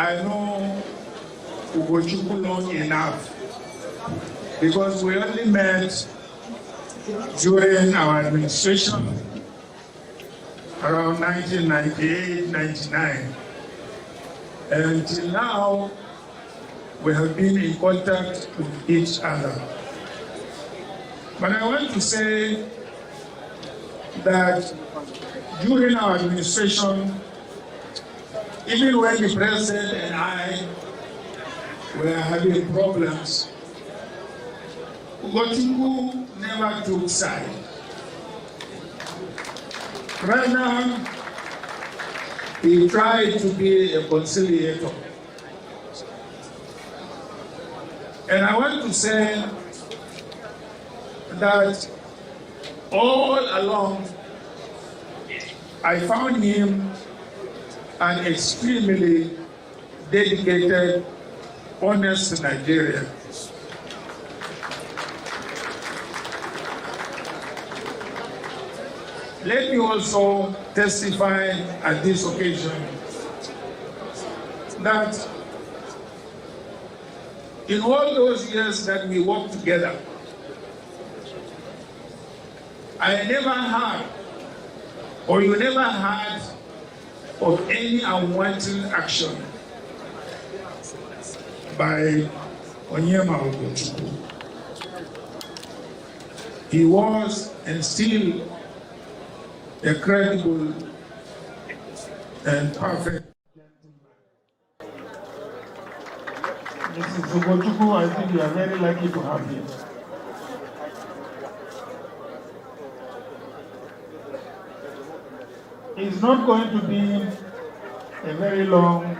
I know Ugochukwu long enough because we only met during our administration around 1998, 99. And until now, we have been in contact with each other. But I want to say that during our administration, even when the president and I were having problems, Ugochukwu never took side. Rather, he tried to be a conciliator. And I want to say that all along, I found him an extremely dedicated, honest Nigerian. Let me also testify at this occasion that in all those years that we worked together, I never heard, or you never heard, of any unwanted action by Onyema Ugochukwu. He was and still a credible and perfect gentleman. Mrs. Ugochukwu, I think you are very lucky to have him. It's not going to be a very long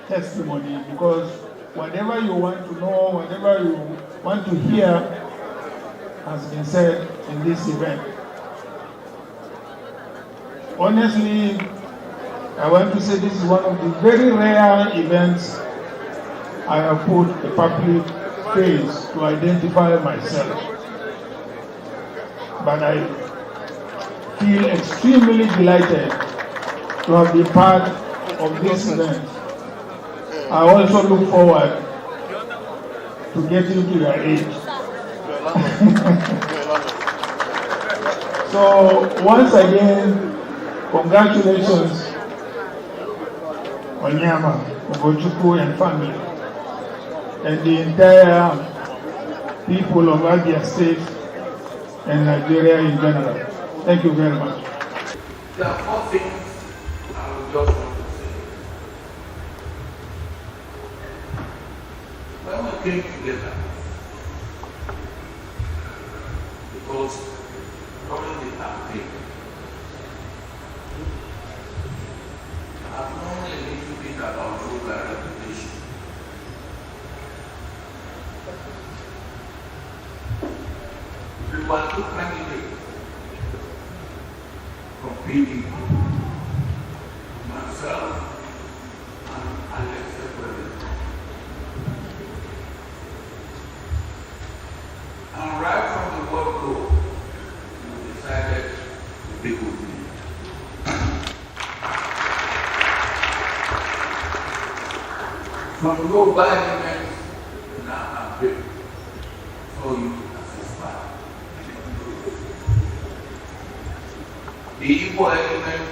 testimony because whatever you want to know, whatever you want to hear has been said in this event. Honestly, I want to say this is one of the very rare events I have put a public face to identify myself. But I feel extremely delighted to have been part of this event. I also look forward to getting to your age. So once again, congratulations, Onyema Ugochukwu and family, and the entire people of Abia State and Nigeria in general. Thank you very much. There are four things I would just want to say. When we came together, because during the campaign, I've known a little bit about Yoruba reputation. We were two candidates competing, myself and Alex Ekwere. And right from the word go, we decided to be with me. From Yoruba elements in our campaign, for you as inspired. The Igbo element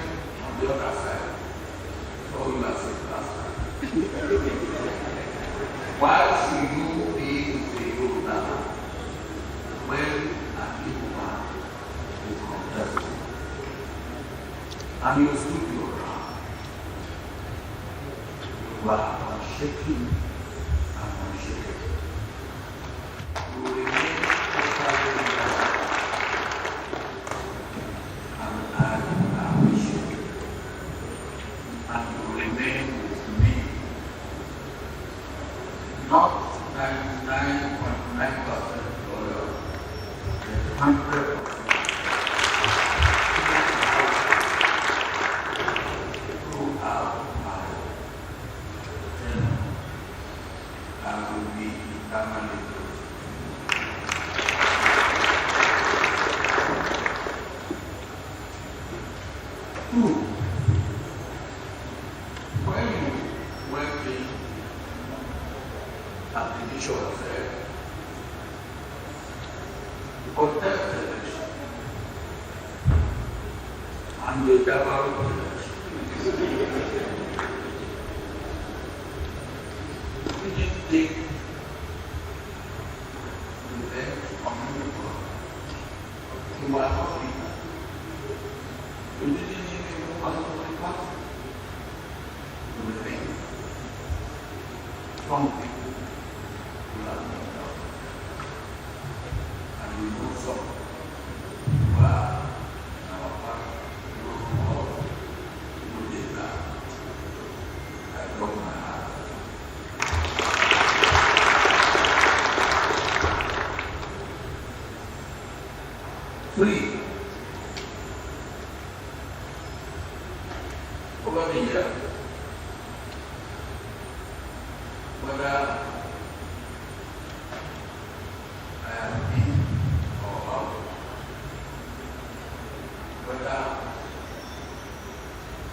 on the other side, for you as a pastor. Why should you be with the Yoruba when an Igbo man will contest you? And you stood your ground. You are unshaking and unshaken. You will remain totally united. And I will appreciate you. And you will remain with me. Not 99.9% loyal, but 100%. Throughout my tenure, I will be eternally grateful. Two, when you contest election and the double election. We didn't take the end of the world. We didn't even move out of the party. We think strong people who have no doubt. And we know some who are in our party, who did that. I broke my heart. Three. Over the year, whether I am in or out, whether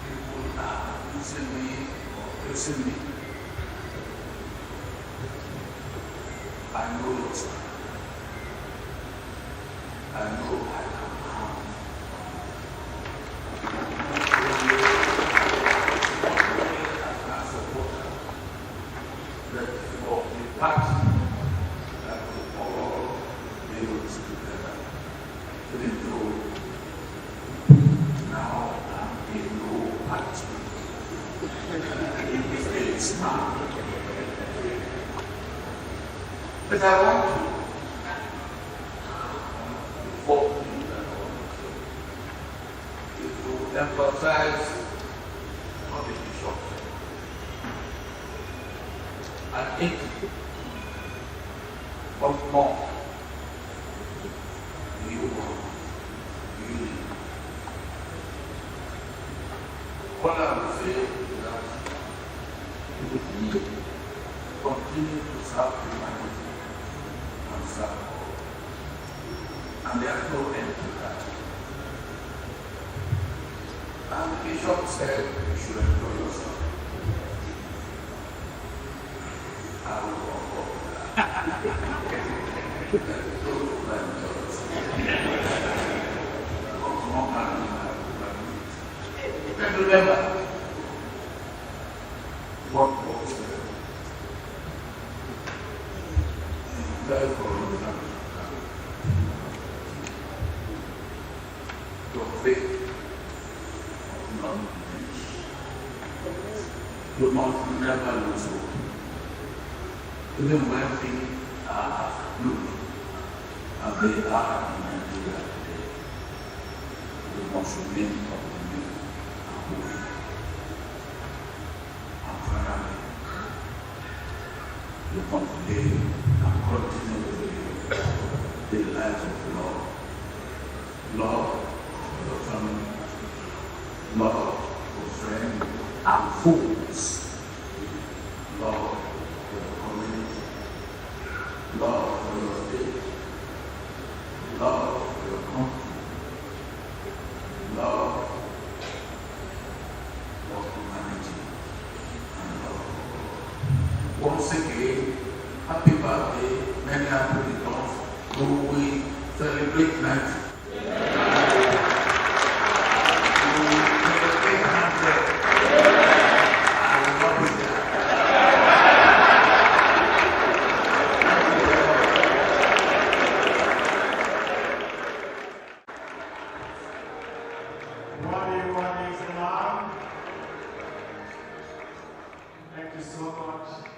people are using me or praising me, I know it. I know I can count. Party that we all build together. Even though now I'm in no party. It's not. But I want to emphasize on the bishop. I think once more, you what I would say is that we continue to serve humanity and serve all. And there's no end to that. And the bishop said you should enjoy yourself. I will walk up. And remember what was there for your faith not you must never lose hope. Even when things are good, and they are in Nigeria today, we must remain optimistic and hopeful. And finally, we must live and continue to live the lives of love. Love for your family, love for friends and foes, love for the community, love for your state, love for your country, love for humanity, and love. Once again, happy birthday, many happy returns. Will we celebrate 90? Thank you so much.